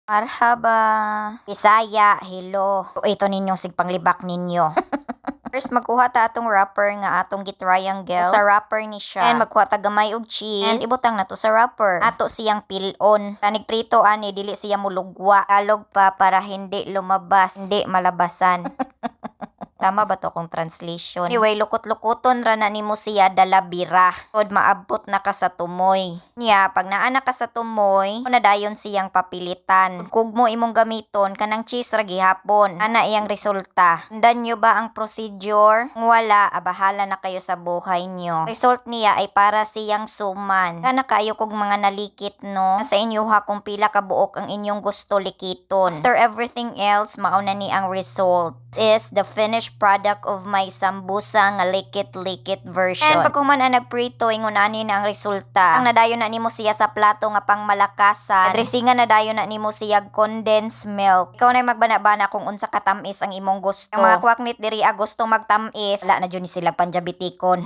Marhaba. Bisaya, hello. Ito ninyong sigpanglibak ninyo. First, magkuha ta atong wrapper nga atong gitriangle. Sa wrapper ni siya. And magkuha ta gamay og cheese. And ibutang na to sa wrapper. Ato siyang pilon. Tanig prito ani, dili siya mulugwa. Alog pa para hindi lumabas. Hindi malabasan. Tama ba to kung translation? Anyway, lukot-lukoton ra na nimo siya dala bira. Tod maabot na ka sa tumoy. Niya, pag naana ka sa tumoy, nadayon siyang papilitan. Kung mo imong gamiton, kanang cheese ra gihapon. Ana iyang resulta. Undan nyo ba ang procedure? Kung wala, bahala na kayo sa buhay nyo. Result niya ay para siyang suman. Kana kayo kog mga nalikit, no? Sa inyo ha kung pila ka buok ang inyong gusto likiton. After everything else, mauna ni ang result. Is the finished product of my sambusa nga likit-likit version. And pag human ang nagprito, ingon ani na ang resulta. Ang nadayon na nimo siya sa plato nga pang malakasan. Adresingan nadayon na nimo siya condensed milk. Ikaw na magbana-bana kung unsa katamis ang imong gusto. Ang mga kwaknit diri gusto magtamis, wala na dyan sila panjabitikon.